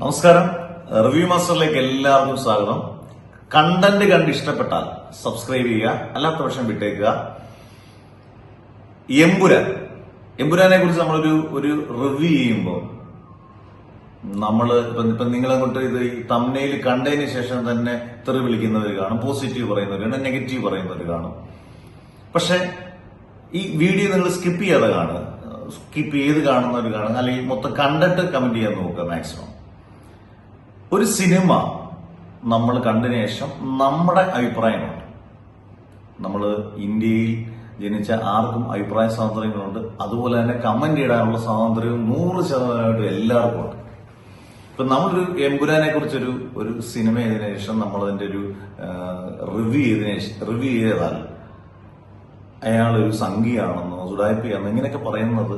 നമസ്കാരം. റിവ്യൂ മാസ്റ്ററിലേക്ക് എല്ലാവർക്കും സ്വാഗതം. കണ്ടന്റ് കണ്ട് ഇഷ്ടപ്പെട്ടാൽ സബ്സ്ക്രൈബ് ചെയ്യുക, അല്ലാത്ത പക്ഷം വിട്ടേക്കുക. എമ്പുരാനെ കുറിച്ച് നമ്മളൊരു റിവ്യൂ ചെയ്യുമ്പോൾ ഇപ്പൊ നിങ്ങളങ്ങോട്ട് ഇത് ഈ തംബ്നെയിൽ കണ്ടതിന് ശേഷം തന്നെ തെറി വിളിക്കുന്നവർ കാണും, പോസിറ്റീവ് പറയുന്നവർ കാണും, നെഗറ്റീവ് പറയുന്നവർ കാണും. പക്ഷെ ഈ വീഡിയോ നിങ്ങൾ സ്കിപ്പ് ചെയ്യാതെ കാണുക, സ്കിപ്പ് ചെയ്ത് കാണുന്നവർ കാണുക, അല്ലെങ്കിൽ മൊത്തം കണ്ടിട്ട് കമന്റ് ചെയ്യാൻ നോക്കുക മാക്സിമം. ഒരു സിനിമ നമ്മൾ കണ്ടതിന് ശേഷം നമ്മുടെ അഭിപ്രായമുണ്ട്. നമ്മൾ ഇന്ത്യയിൽ ജനിച്ച ആർക്കും അഭിപ്രായ സ്വാതന്ത്ര്യങ്ങളുണ്ട്. അതുപോലെ തന്നെ കമന്റ് ഇടാനുള്ള സ്വാതന്ത്ര്യവും 100% എല്ലാവർക്കും ഉണ്ട്. ഇപ്പൊ നമ്മളൊരു എമ്പുരാനെ കുറിച്ചൊരു സിനിമ ചെയ്തതിനു ശേഷം നമ്മളതിന്റെ ഒരു റിവ്യൂ ചെയ്താൽ അയാളൊരു സംഘിയാണെന്നോ സുഡായിപ്പിയാണെന്നോ ഇങ്ങനെയൊക്കെ പറയുന്നത്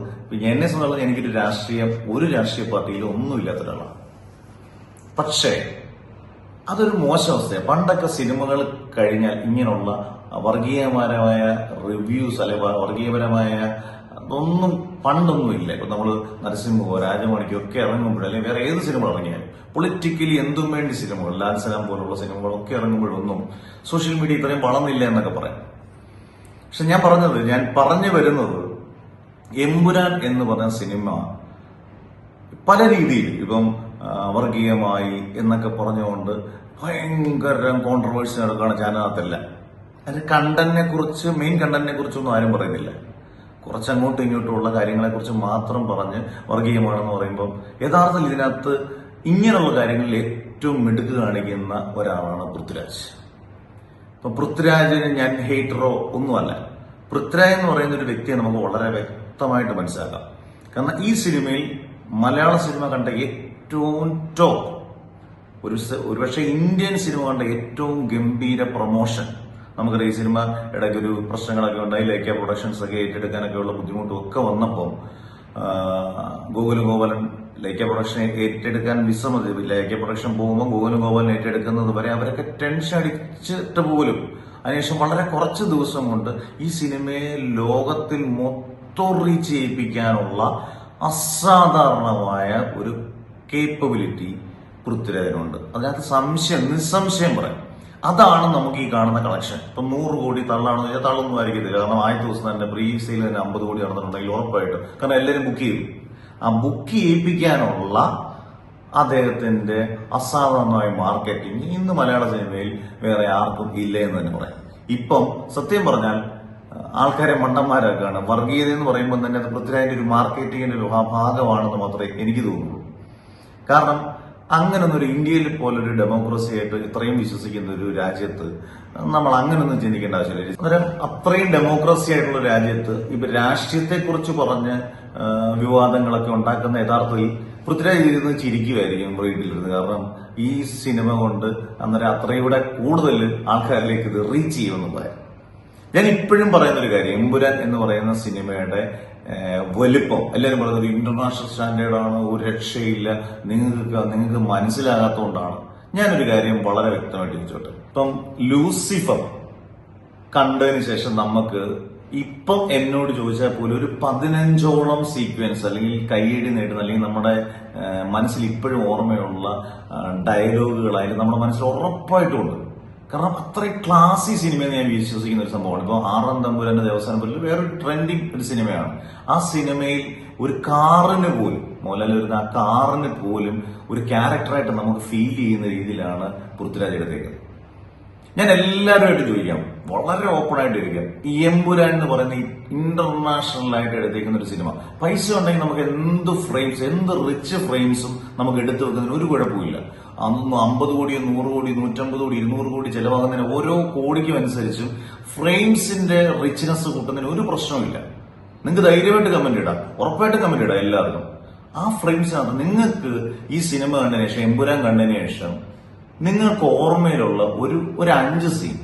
എന്നെ സംബന്ധിച്ചുള്ള എനിക്കൊരു രാഷ്ട്രീയ പാർട്ടിയിലും ഒന്നുമില്ലാത്ത ഒരാളാണ്. പക്ഷേ അതൊരു മോശം അവസ്ഥയാണ്. പണ്ടൊക്കെ സിനിമകൾ കഴിഞ്ഞാൽ ഇങ്ങനെയുള്ള വർഗീയപരമായ റിവ്യൂസ് അല്ലെ വർഗീയപരമായ അതൊന്നും പണ്ടൊന്നും ഇല്ല. ഇപ്പൊ നമ്മള് നരസിംഹമോ രാജമാണിക്കോ ഒക്കെ ഇറങ്ങുമ്പോഴും അല്ലെങ്കിൽ വേറെ ഏത് സിനിമ ഇറങ്ങിയാലും പൊളിറ്റിക്കലി എന്തും വേണ്ടി സിനിമകൾ, ലാൽസലാം പോലുള്ള സിനിമകളൊക്കെ ഇറങ്ങുമ്പോഴൊന്നും സോഷ്യൽ മീഡിയ ഇത്രയും വളർന്നില്ല എന്നൊക്കെ പറയാം. പക്ഷെ ഞാൻ പറഞ്ഞു വരുന്നത് എമ്പുരാൻ എന്ന് പറഞ്ഞ സിനിമ പല രീതിയിൽ ഇപ്പം വർഗീയമായി എന്നൊക്കെ പറഞ്ഞുകൊണ്ട് ഭയങ്കര കോൺട്രവേഴ്സി നടക്കുകയാണ് ചാനലിനകത്തല്ല. അതിന്റെ മെയിൻ കണ്ടന്റിനെ കുറിച്ചൊന്നും ആരും പറയുന്നില്ല. കുറച്ചങ്ങോട്ടും ഇങ്ങോട്ടുമുള്ള കാര്യങ്ങളെ കുറിച്ച് മാത്രം പറഞ്ഞ് വർഗീയമാണെന്ന് പറയുമ്പോൾ യഥാർത്ഥത്തിൽ ഇതിനകത്ത് ഇങ്ങനെയുള്ള കാര്യങ്ങളിൽ ഏറ്റവും മിടുക്ക് കാണിക്കുന്ന ഒരാളാണ് പൃഥ്വിരാജ്. അപ്പൊ പൃഥ്വിരാജിന് ഞാൻ ഹേറ്ററോ ഒന്നുമല്ല. പൃഥ്വിരാജ് എന്ന് പറയുന്ന ഒരു വ്യക്തിയെ നമുക്ക് വളരെ വ്യക്തമായിട്ട് മനസ്സിലാക്കാം. കാരണം ഈ സിനിമയിൽ മലയാള സിനിമ കണ്ട ഏറ്റവും ടോപ്പ് ഒരുപക്ഷെ ഇന്ത്യൻ സിനിമ കണ്ട ഏറ്റവും ഗംഭീര പ്രൊമോഷൻ. നമുക്കറിയാം, ഈ സിനിമ ഇടയ്ക്കൊരു പ്രശ്നങ്ങളൊക്കെ ഉണ്ടായി, ലേക്ക പ്രൊഡക്ഷൻസ് ഒക്കെ ഏറ്റെടുക്കാനൊക്കെ ഉള്ള ബുദ്ധിമുട്ടും ഒക്കെ വന്നപ്പോൾ ഗോകുലൻ ലേക്ക പ്രൊഡക്ഷൻ ഏറ്റെടുക്കാൻ വിസമ്മതി. ലേക്ക പ്രൊഡക്ഷൻ പോകുമ്പോൾ ഗോകുലൻ ഏറ്റെടുക്കുന്നത് വരെ അവരൊക്കെ ടെൻഷൻ അടിച്ചിട്ട് പോലും അതിനുശേഷം വളരെ കുറച്ച് ദിവസം കൊണ്ട് ഈ സിനിമയെ ലോകത്തിൽ മൊത്തം റീച്ച് ചെയ്യിപ്പിക്കാനുള്ള അസാധാരണമായ ഒരു കേപ്പബിലിറ്റി പൃഥ്വിരാജിനുണ്ട്. അതിനകത്ത് നിസ്സംശയം പറയാം. അതാണ് നമുക്ക് ഈ കാണുന്ന കളക്ഷൻ. ഇപ്പൊ 100 കോടി തള്ളാണെന്ന് ചോദിച്ചാൽ തള്ളൊന്നും ആയിരിക്കത്തില്ല. കാരണം ആദ്യ ദിവസം തന്നെ പ്രീ സെയിൽ തന്നെ 50 കോടി നടന്നിട്ടുണ്ടെങ്കിൽ ഉറപ്പായിട്ട്, കാരണം എല്ലാവരും ബുക്ക് ചെയ്തു. ആ ബുക്ക് ചെയ്യിപ്പിക്കാനുള്ള അദ്ദേഹത്തിന്റെ അസാധാരണമായ മാർക്കറ്റിംഗ് ഇന്ന് മലയാള സിനിമയിൽ വേറെ ആർക്കും ഇല്ല എന്ന് തന്നെ പറയാം. ഇപ്പം സത്യം പറഞ്ഞാൽ ആൾക്കാരെ മണ്ടന്മാരാക്കാണ്. വർഗീയത എന്ന് പറയുമ്പോൾ തന്നെ അത് പൃഥ്വിരാജിന്റെ ഒരു മാർക്കറ്റിംഗിന്റെ ഒരു ഭാഗമാണെന്ന് മാത്രമേ എനിക്ക് തോന്നുള്ളൂ. കാരണം അങ്ങനൊന്നൊരു ഇന്ത്യയിൽ പോലൊരു ഡെമോക്രസി ആയിട്ട് ഇത്രയും വിശ്വസിക്കുന്ന ഒരു രാജ്യത്ത് നമ്മൾ അങ്ങനൊന്നും ചിന്തിക്കേണ്ട ആവശ്യമില്ല. അന്നേരം അത്രയും ഡെമോക്രസി ആയിട്ടുള്ള രാജ്യത്ത് ഇപ്പൊ രാഷ്ട്രീയത്തെ കുറിച്ച് പറഞ്ഞ് വിവാദങ്ങളൊക്കെ ഉണ്ടാക്കുന്ന യഥാർത്ഥത്തിൽ പൃഥ്വിരാജ് ഇരുന്ന് ചിരിക്കുമായിരിക്കും വീട്ടിലിരുന്ന്. കാരണം ഈ സിനിമ കൊണ്ട് അന്നേരം അത്രയൂടെ കൂടുതൽ ആൾക്കാരിലേക്ക് ഇത് റീച്ച് ചെയ്യുമെന്ന് പറയാം. ഞാൻ ഇപ്പോഴും പറയുന്നൊരു കാര്യം, എമ്പുരാൻ എന്ന് പറയുന്ന സിനിമയുടെ വലുപ്പം എല്ലാവരും പറയുന്നത് ഇന്റർനാഷണൽ സ്റ്റാൻഡേർഡാണ്, ഒരു രക്ഷയില്ല, നിങ്ങൾക്ക് മനസ്സിലാകാത്തതുകൊണ്ടാണ്. ഞാനൊരു കാര്യം വളരെ വ്യക്തമായിട്ട് ചോദിച്ചോട്ടെ. ഇപ്പം ലൂസിഫർ കണ്ടതിന് ശേഷം നമുക്ക് ഇപ്പം എന്നോട് ചോദിച്ചാൽ പോലും ഒരു 15ഓളം സീക്വൻസ് അല്ലെങ്കിൽ കയ്യടി നേടുന്ന അല്ലെങ്കിൽ നമ്മുടെ മനസ്സിൽ ഇപ്പോഴും ഓർമ്മയുള്ള ഡയലോഗുകളായാലും നമ്മുടെ മനസ്സിൽ ഉറപ്പായിട്ടും ഉണ്ട്. കാരണം അത്രയും ക്ലാസി സിനിമയെന്ന് ഞാൻ വിശ്വസിക്കുന്ന ഒരു സംഭവമാണ്. ഇപ്പൊ 6 തമ്പുരാന്റെ ദേവസ്ഥാനത്തിൽ വേറൊരു ട്രെൻഡിങ് ഒരു സിനിമയാണ്. ആ സിനിമയിൽ ഒരു കാറിന് പോലും മോഹൻലാൽ വരുന്ന ആ കാറിന് പോലും ഒരു ക്യാരക്ടറായിട്ട് നമുക്ക് ഫീൽ ചെയ്യുന്ന രീതിയിലാണ് പൃഥ്വിരാജ് എടുത്തേക്കുന്നത്. ഞാൻ എല്ലാവരുമായിട്ട് ചോദിക്കാം, വളരെ ഓപ്പൺ ആയിട്ട് ഇരിക്കാം, ഈ എമ്പുരാൻ എന്ന് പറയുന്ന ഇന്റർനാഷണൽ ആയിട്ട് എടുത്തേക്കുന്ന ഒരു സിനിമ, പൈസ ഉണ്ടെങ്കിൽ നമുക്ക് എന്ത് റിച്ച് ഫ്രെയിംസും നമുക്ക് എടുത്തു വെക്കുന്നതിന് ഒരു കുഴപ്പമില്ല. അന്ന് 50 കോടിയോ 100 കോടി 150 കോടി 200 കോടി ചെലവാകുന്നതിന് ഓരോ കോടിക്കും അനുസരിച്ചും ഫ്രെയിംസിന്റെ റിച്ച്നെസ് കൂട്ടുന്നതിന് ഒരു പ്രശ്നമില്ല. നിങ്ങൾക്ക് ധൈര്യമായിട്ട് കമന്റ് ഇടാം, ഉറപ്പായിട്ട് കമന്റ് ഇടാം എല്ലാവർക്കും. ആ ഫ്രെയിംസിനകത്ത് നിങ്ങൾക്ക് ഈ സിനിമ കണ്ടതിന് ശേഷം, എമ്പുരാൻ കണ്ടതിന് ശേഷം നിങ്ങൾക്ക് ഓർമ്മയിലുള്ള ഒരു 5 സീൻ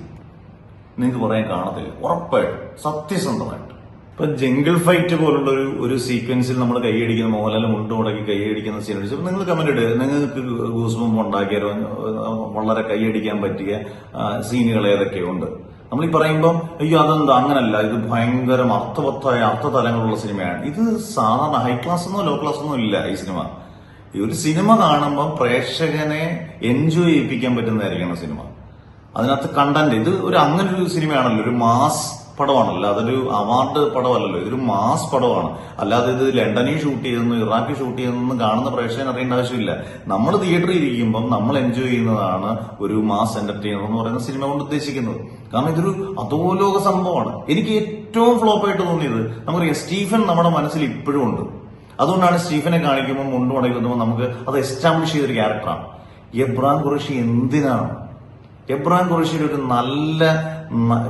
നിങ്ങൾക്ക് പറയാൻ കാണത്തില്ല, ഉറപ്പായിട്ട്, സത്യസന്ധമായിട്ട്. ഇപ്പൊ ജംഗിൾ ഫൈറ്റ് പോലുള്ള ഒരു സീക്വൻസിൽ നമ്മൾ കൈയടിക്കുന്ന മോഹൻലാൽ മുണ്ട് മുടക്കി കൈയടിക്കുന്ന സീൻ അടിച്ചപ്പോൾ നിങ്ങൾ കമന്റ് ഇടുക, നിങ്ങൾക്ക് ഗൂസ്ബംപ് ഉണ്ടാക്കിയാലോ വളരെ കൈയടിക്കാൻ പറ്റിയ സീനുകൾ ഏതൊക്കെയുണ്ട്. നമ്മൾ ഈ പറയുമ്പോൾ അയ്യോ അതെന്താ അങ്ങനല്ല, ഇത് ഭയങ്കര അർത്ഥവത്തായ അർത്ഥതലങ്ങളുള്ള സിനിമയാണ്. ഇത് സാധാരണ ഹൈ ക്ലാസ് ഒന്നോ ലോ ക്ലാസ് ഒന്നോ ഇല്ല ഈ സിനിമ. ഈ ഒരു സിനിമ കാണുമ്പോൾ പ്രേക്ഷകനെ എൻജോയ് ചെയ്യിപ്പിക്കാൻ പറ്റുന്നതായിരിക്കണം സിനിമ. അതിനകത്ത് കണ്ടന്റ്, ഇത് അങ്ങനെ ഒരു സിനിമയാണല്ലോ, ഒരു മാസ് പടമാണല്ലോ, അതൊരു അവാർഡ് പടമല്ലല്ലോ, ഇതൊരു മാസ് പടമാണ്. അല്ലാതെ ഇത് ലണ്ടനിൽ ഷൂട്ട് ചെയ്തെന്നും ഇറാഖിൽ ഷൂട്ട് ചെയ്തെന്നും കാണുന്ന പ്രേക്ഷകൻ അറിയേണ്ട ആവശ്യമില്ല. നമ്മൾ തിയേറ്ററിൽ ഇരിക്കുമ്പം നമ്മൾ എൻജോയ് ചെയ്യുന്നതാണ് ഒരു മാസ് എന്റർടൈനർ എന്ന് പറയുന്ന സിനിമ കൊണ്ട് ഉദ്ദേശിക്കുന്നത്. കാരണം ഇതൊരു അധോലോക സംഭവമാണ്. എനിക്ക് ഏറ്റവും ഫ്ലോപ്പായിട്ട് തോന്നിയത്, നമുക്കറിയാം സ്റ്റീഫൻ നമ്മുടെ മനസ്സിൽ ഇപ്പോഴും ഉണ്ട്. അതുകൊണ്ടാണ് സ്റ്റീഫനെ കാണിക്കുമ്പോൾ മുണ്ട് മടക്കുമ്പോൾ നമുക്ക് അത് എസ്റ്റാബ്ലിഷ് ചെയ്തൊരു ക്യാരക്ടറാണ്. എബ്രാം ഖുറേഷി എന്തിനാണ്? എബ്രാം ഖുറേഷിയുടെ ഒരു നല്ല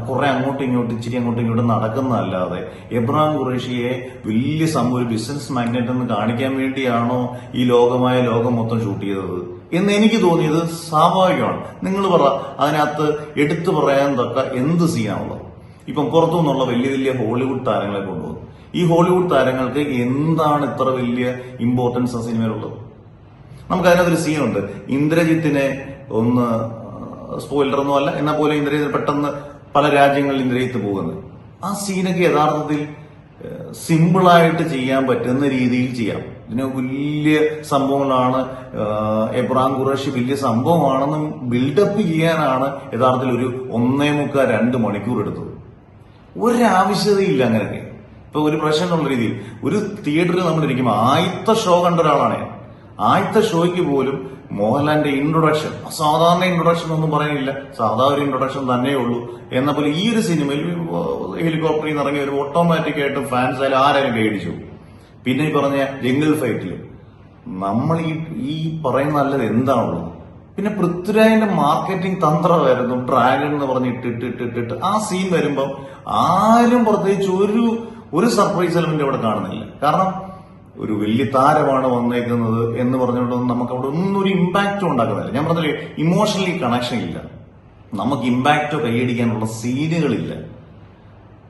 കുറെ അങ്ങോട്ടും ഇങ്ങോട്ടും ഇച്ചിരി അങ്ങോട്ടും ഇങ്ങോട്ടും നടക്കുന്നതല്ലാതെ എബ്രാം ഖുറേഷിയെ വലിയ സംഭവം ഒരു ബിസിനസ് മാഗ്നറ്റ് എന്ന് കാണിക്കാൻ വേണ്ടിയാണോ ഈ ലോകം മൊത്തം ഷൂട്ട് ചെയ്തത് എന്ന് എനിക്ക് തോന്നിയത് സ്വാഭാവികമാണ്. നിങ്ങൾ പറ, അതിനകത്ത് എടുത്തു പറയാൻ തക്ക എന്ത് സീനാണുള്ളത്? ഇപ്പം പുറത്തു നിന്നുള്ള വലിയ വലിയ ഹോളിവുഡ് താരങ്ങളെ കൊണ്ടുവന്നു. ഈ ഹോളിവുഡ് താരങ്ങൾക്ക് എന്താണ് ഇത്ര വലിയ ഇമ്പോർട്ടൻസ് ആ സിനിമയിലുള്ളത്? നമുക്ക് അതിനകത്തൊരു സീനുണ്ട്, ഇന്ദ്രജിത്തിനെ ഒന്ന് സ്പോയിലറൊന്നും അല്ല, എന്നാൽ പോലും ഇന്ദ്രജിത്ത് പെട്ടെന്ന് പല രാജ്യങ്ങളിൽ ഇന്ദ്രജിത്ത് പോകുന്നത്. ആ സീനൊക്കെ യഥാർത്ഥത്തിൽ സിമ്പിളായിട്ട് ചെയ്യാൻ പറ്റുന്ന രീതിയിൽ ചെയ്യാം. ഇതിന് വലിയ സംഭവങ്ങളാണ്, എബ്രാം ഖുറേഷി വലിയ സംഭവമാണെന്ന് ബിൽഡപ്പ് ചെയ്യാനാണ് യഥാർത്ഥത്തിൽ ഒരു 1.25-2 മണിക്കൂർ എടുത്തത്. ഒരാവശ്യതയില്ല അങ്ങനെയൊക്കെ. ഇപ്പൊ ഒരു പ്രശ്നമുള്ള രീതിയിൽ ഒരു തിയേറ്ററിൽ നമ്മൾ ഇരിക്കുമ്പോൾ ആദ്യത്തെ ഷോ കണ്ട ഒരാളാണ്. ആദ്യത്തെ ഷോയ്ക്ക് പോലും മോഹൻലാലിന്റെ ഇൻട്രൊഡക്ഷൻ, സാധാരണ ഇൻട്രൊഡക്ഷൻ ഒന്നും പറയാനില്ല, സാധാരണ ഒരു ഇൻട്രൊഡക്ഷൻ തന്നെ ഉള്ളൂ. എന്ന പോലെ ഈ ഒരു സിനിമയിൽ ഹെലികോപ്റ്ററിൽ നിന്ന് ഇറങ്ങി ഒരു ഓട്ടോമാറ്റിക് ആയിട്ട് ഫാൻസ് ആയാലും ആരായാലും പേടിച്ചു. പിന്നെ ഈ പറഞ്ഞ ജംഗിൾ ഫൈറ്റിൽ നമ്മൾ ഈ പറയുന്ന നല്ലത് എന്താണുള്ളത്? പിന്നെ പൃഥ്വിരാജിന്റെ മാർക്കറ്റിംഗ് തന്ത്രമായിരുന്നു ഡ്രാഗൺ എന്ന് പറഞ്ഞ് ഇട്ടിട്ട് ആ സീൻ വരുമ്പം ആരും പ്രത്യേകിച്ച് ഒരു സർപ്രൈസ് എലമെന്റ് അവിടെ കാണുന്നില്ല. കാരണം ഒരു വലിയ താരമാണ് വന്നേക്കുന്നത് എന്ന് പറഞ്ഞുകൊണ്ടൊന്നും നമുക്ക് അവിടെ ഒന്നും ഒരു ഇമ്പാക്റ്റും ഉണ്ടാക്കുന്നില്ല. ഞാൻ പറഞ്ഞില്ലേ, ഇമോഷണലി കണക്ഷൻ ഇല്ല, നമുക്ക് ഇമ്പാക്റ്റോ കൈയടിക്കാനുള്ള സീനുകളില്ല.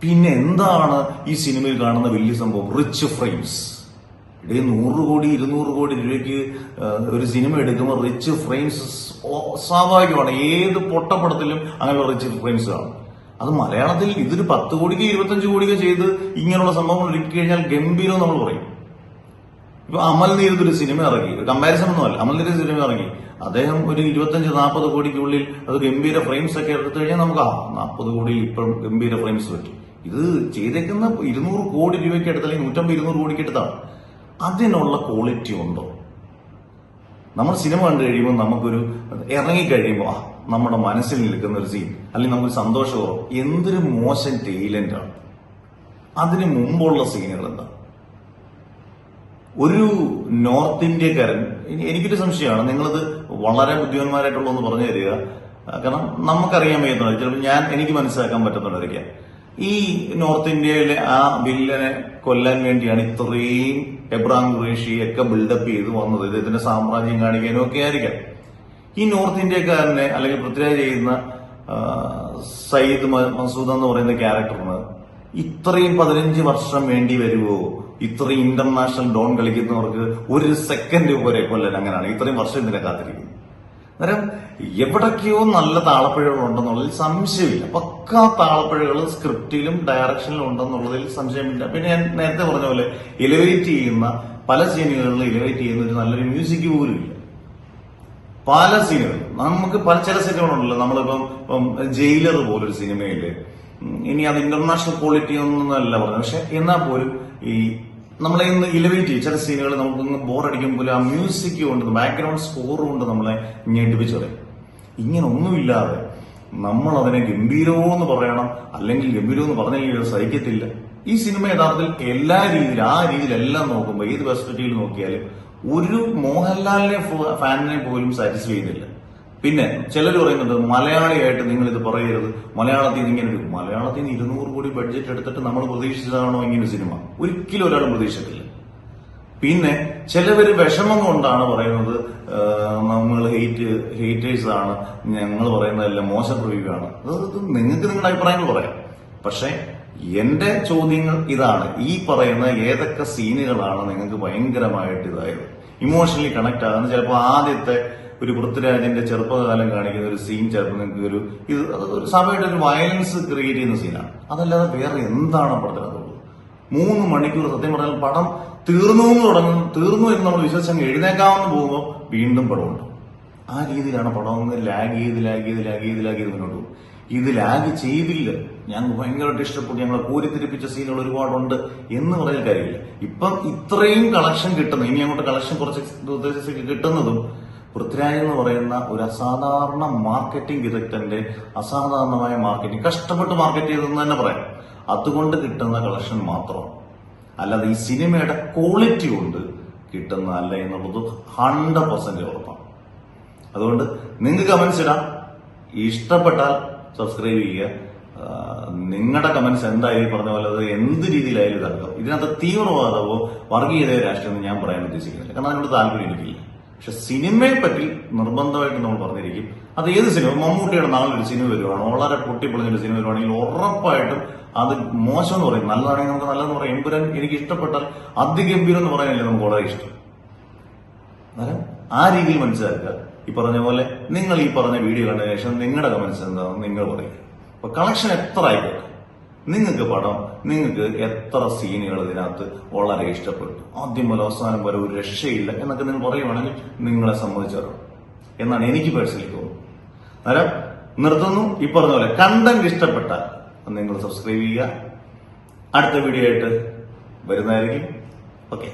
പിന്നെ എന്താണ് ഈ സിനിമയിൽ കാണുന്ന വലിയ സംഭവം? Rich frames. 100 കോടി 200 കോടി രൂപയ്ക്ക് ഒരു സിനിമ എടുക്കുമ്പോൾ റിച്ച് ഫ്രെയിംസ് സ്വാഭാവികമാണ്. ഏത് പൊട്ടപ്പടത്തിലും അങ്ങനെയുള്ള റിച്ച് ഫ്രെയിംസ് കാണും. അത് മലയാളത്തിൽ ഇതൊരു 10 കോടിക്ക് 25 കോടിക്ക് ചെയ്ത് ഇങ്ങനെയുള്ള സംഭവങ്ങൾ ഒരുക്കി കഴിഞ്ഞാൽ ഗംഭീരം നമ്മൾ പറയും. ഇപ്പൊ അമൽ നീരദ് സിനിമ ഇറങ്ങി, കമ്പാരിസൺ ഒന്നുമല്ല, അമൽ നീരദ് സിനിമ ഇറങ്ങി, അദ്ദേഹം ഒരു 25-40 കോടിക്കുള്ളിൽ അത് ഗംഭീര ഫ്രെയിംസ് ഒക്കെ എടുത്തു കഴിഞ്ഞാൽ നമുക്ക് 40 കോടിയിൽ ഇപ്പം ഗംഭീര ഫ്രെയിംസ് പറ്റും. ഇത് ചെയ്തേക്കുന്ന 200 കോടി രൂപയ്ക്ക് എടുത്തല്ലെങ്കിൽ 150-200 കോടിക്ക് എടുത്താണ്. അതിനുള്ള ക്വാളിറ്റി ഉണ്ടോ? നമ്മൾ സിനിമ കണ്ടു കഴിയുമ്പോൾ നമുക്കൊരു ഇറങ്ങിക്കഴിയുമ്പോൾ നമ്മുടെ മനസ്സിൽ നിൽക്കുന്ന ഒരു സീൻ, അല്ലെങ്കിൽ നമുക്കൊരു സന്തോഷമോ, എന്തൊരു മോശം ടേലന്റാണ്. അതിന് മുമ്പുള്ള സീനുകൾ എന്താ? ഒരു നോർത്ത് ഇന്ത്യക്കാരൻ, എനിക്കൊരു സംശയമാണ്, നിങ്ങളത് വളരെ ബുദ്ധിമാന്മാരായിട്ടുള്ളതെന്ന് പറഞ്ഞു തരിക. കാരണം നമുക്കറിയാൻ വയ്യുന്നുണ്ട്, ചിലപ്പോൾ എനിക്ക് മനസ്സിലാക്കാൻ പറ്റുന്നുണ്ടായിരിക്കാം. ഈ നോർത്ത് ഇന്ത്യയിലെ ആ വില്ലനെ കൊല്ലാൻ വേണ്ടിയാണ് ഇത്രയും എബ്രാം ഖുറേഷിയൊക്കെ ബിൽഡപ്പ് ചെയ്ത് വന്നത്, ഇതിന്റെ സാമ്രാജ്യം കാണിക്കാനും ഒക്കെ ആയിരിക്കാം. ഈ നോർത്ത് ഇന്ത്യക്കാരനെ അല്ലെങ്കിൽ പൃഥ്വിരാജ് ചെയ്യുന്ന സയ്യിദ് മസൂദ് എന്ന് പറയുന്ന ക്യാരക്ടറിന് ഇത്രയും 15 വർഷം വേണ്ടി വരുമോ? ഇത്രയും ഇന്റർനാഷണൽ ഡോൺ കളിക്കുന്നവർക്ക് 1 സെക്കൻഡ് പോരെ കൊല്ലാൻ? അങ്ങനെയാണ് ഇത്രയും വർഷം ഇതിനെ കാത്തിരിക്കുന്നത്. അന്നേരം എവിടൊക്കെയോ നല്ല താളപ്പിഴകൾ ഉണ്ടെന്നുള്ളതിൽ സംശയമില്ല. പക്കാ താളപ്പിഴകൾ സ്ക്രിപ്റ്റിലും ഡയറക്ഷനിലും ഉണ്ടെന്നുള്ളതിൽ സംശയമില്ല. പിന്നെ ഞാൻ നേരത്തെ പറഞ്ഞ പോലെ എലിവേറ്റ് ചെയ്യുന്ന പല സീനുകളിലും എലിവേറ്റ് ചെയ്യുന്ന ഒരു നല്ലൊരു മ്യൂസിക് പോലും ഇല്ല. പല സീനുകൾ നമുക്ക് ചില സിനിമകളുണ്ടല്ലോ, നമ്മളിപ്പം ജയിലർ പോലൊരു സിനിമയില്, ഇനി അത് ഇന്റർനാഷണൽ ക്വാളിറ്റി ഒന്നല്ല പറഞ്ഞത്, പക്ഷെ എന്നാൽ പോലും ഈ നമ്മളെ ഇന്ന് ഇലവേറ്റ് ചെയ്യും ചില സീനുകൾ നമുക്കൊന്ന് ബോറടിക്കുമ്പോൾ ആ മ്യൂസിക് കൊണ്ട്, ബാക്ക്ഗ്രൗണ്ട് സ്കോർ കൊണ്ട് നമ്മളെ ഞെട്ടിപ്പിച്ചു പറയും. ഇങ്ങനെ ഒന്നുമില്ലാതെ നമ്മൾ അതിനെ ഗംഭീരമോ എന്ന് പറയണം, അല്ലെങ്കിൽ ഗംഭീരമോ എന്ന് പറഞ്ഞില്ലെങ്കിൽ സഹിക്കത്തില്ല. ഈ സിനിമ യഥാർത്ഥത്തിൽ എല്ലാ രീതിയിലും ആ രീതിയിലെല്ലാം നോക്കുമ്പോൾ ഏത് പെർസ്പെക്റ്റീവിൽ നോക്കിയാലും ഒരു മോഹൻലാലിനെ ഫാനിനെ പോലും സാറ്റിസ്ഫൈ ചെയ്യുന്നില്ല. പിന്നെ ചിലർ പറയുന്നുണ്ട് മലയാളിയായിട്ട് നിങ്ങൾ ഇത് പറയരുത്, മലയാളത്തിൽ നിന്ന് ഇങ്ങനെ ഒരു മലയാളത്തിൽ നിന്ന് 200 കോടി ബഡ്ജറ്റ് എടുത്തിട്ട് നമ്മൾ പ്രതീക്ഷിച്ചതാണോ ഇങ്ങനെ സിനിമ? ഒരിക്കലും ഒരാളും പ്രതീക്ഷിച്ചിട്ടില്ല. പിന്നെ ചിലവര് വിഷമം കൊണ്ടാണ് പറയുന്നത് നമ്മൾ ഹേറ്റേഴ്സ് ആണ്, ഞങ്ങൾ പറയുന്നതെല്ലാം മോശം റിവ്യൂ ആണ്. അത് നിങ്ങൾക്ക് നിങ്ങളുടെ അഭിപ്രായങ്ങൾ പറയാം. പക്ഷെ എന്റെ ചോദ്യങ്ങൾ ഇതാണ്, ഈ പറയുന്ന ഏതൊക്കെ സീനുകളാണ് നിങ്ങൾക്ക് ഭയങ്കരമായിട്ട് ഇതായത് ഇമോഷണലി കണക്ട് ആകുന്നത്? ചിലപ്പോൾ ആദ്യത്തെ ഒരു പൃഥ്വിരാജിന്റെ ചെറുപ്പകാലം കാണിക്കുന്ന ഒരു സീൻ ചിലപ്പോൾ നിങ്ങൾക്ക് ഒരു സമയത്ത് ഒരു വയലൻസ് ക്രിയേറ്റ് ചെയ്യുന്ന സീനാണ്. അതല്ലാതെ വേറെ എന്താണ് പടത്തിനകത്തുള്ളത്? 3 മണിക്കൂർ സത്യം പറഞ്ഞാൽ പടം തീർന്നു എന്ന് നമ്മൾ വിശ്വസിച്ചങ്ങ് എഴുന്നേക്കാമെന്ന് പോകുമ്പോൾ വീണ്ടും പടമുണ്ട്. ആ രീതിയിലാണ് പടം ഒന്ന് ലാഗ് ചെയ്ത് മുന്നോട്ട് പോകും. ഇത് ലാഗ് ചെയ്തില്ല, ഞാൻ ഭയങ്കരമായിട്ട് ഇഷ്ടപ്പെട്ടു, ഞങ്ങളെ കോരിത്തിരിപ്പിച്ച സീനുകൾ ഒരുപാടുണ്ട് എന്ന് പറയുന്ന കാര്യമില്ല. ഇപ്പം ഇത്രയും കളക്ഷൻ കിട്ടുന്നത്, ഇനി അങ്ങോട്ട് കളക്ഷൻ കുറച്ച് ദിവസത്തേക്ക് കിട്ടുന്നതും പൃഥ്വിരാജ് എന്ന് പറയുന്ന ഒരു അസാധാരണ മാർക്കറ്റിംഗ് വിദഗ്ധന്റെ അസാധാരണമായ മാർക്കറ്റിംഗ്, കഷ്ടപ്പെട്ട് മാർക്കറ്റ് ചെയ്തെന്ന് തന്നെ പറയാം, അതുകൊണ്ട് കിട്ടുന്ന കളക്ഷൻ മാത്രം, അല്ലാതെ ഈ സിനിമയുടെ ക്വാളിറ്റി കൊണ്ട് കിട്ടുന്നതല്ല എന്നുള്ളത് 100% ഉറപ്പാണ്. അതുകൊണ്ട് നിങ്ങൾക്ക് കമന്റ്സ് ഇടാം, ഇഷ്ടപ്പെട്ടാൽ സബ്സ്ക്രൈബ് ചെയ്യുക. നിങ്ങളുടെ കമന്റ്സ് എന്തായാലും പറഞ്ഞ പോലെ അത് എന്ത് രീതിയിലായാലും ഇതാക്കാം. ഇതിനകത്ത് തീവ്രവാദമോ വർഗീയതയോ രാഷ്ട്രീയമോ ഞാൻ പറയാൻ ഉദ്ദേശിക്കുന്നില്ല, കാരണം അതിനോട് താല്പര്യം എനിക്കില്ല. പക്ഷെ സിനിമയെ പറ്റി നിർബന്ധമായിട്ട് നമ്മൾ പറഞ്ഞിരിക്കും. അത് ഏത് സിനിമ, മമ്മൂട്ടിയുടെ നാളൊരു സിനിമ വരുവാണ്, വളരെ പൊട്ടിപ്പൊളിഞ്ഞൊരു സിനിമ വരുവാണെങ്കിൽ ഉറപ്പായിട്ടും അത് മോശം എന്ന് പറയും, നല്ലതാണെങ്കിൽ നമുക്ക് നല്ലതെന്ന് പറയാം. എമ്പുരാൻ എനിക്ക് ഇഷ്ടപ്പെട്ടാൽ അതിഗംഭീരം എന്ന് പറയാനല്ലേ നമുക്ക് വളരെ ഇഷ്ടം. അന്നേരം ആ രീതിയിൽ മനസ്സിലാക്കുക. ഈ പറഞ്ഞ പോലെ നിങ്ങൾ ഈ പറഞ്ഞ വീഡിയോ കണ്ട ശേഷം നിങ്ങളുടെ കമന്റ്സ് എന്താണെന്ന് നിങ്ങൾ പറയും. അപ്പൊ കളക്ഷൻ എത്ര ആയിക്കോട്ടെ, നിങ്ങൾക്ക് എത്ര സീനുകൾ ഇതിനകത്ത് വളരെ ഇഷ്ടപ്പെട്ടു, ആദ്യം മുതൽ അവസാനം വരെ ഒരു രക്ഷയില്ല എന്നൊക്കെ നിങ്ങൾ പറയുവാണെങ്കിൽ നിങ്ങളെ സമ്മതിച്ചേരണം എന്നാണ് എനിക്ക് പേഴ്സണലി തോന്നുന്നത്. അന്നേരം നിർത്തുന്നു. ഈ പറഞ്ഞ പോലെ കണ്ടന്റ് ഇഷ്ടപ്പെട്ടാൽ നിങ്ങൾ സബ്സ്ക്രൈബ് ചെയ്യുക. അടുത്ത വീഡിയോ ആയിട്ട് വരുന്നതായിരിക്കും. ഓക്കെ.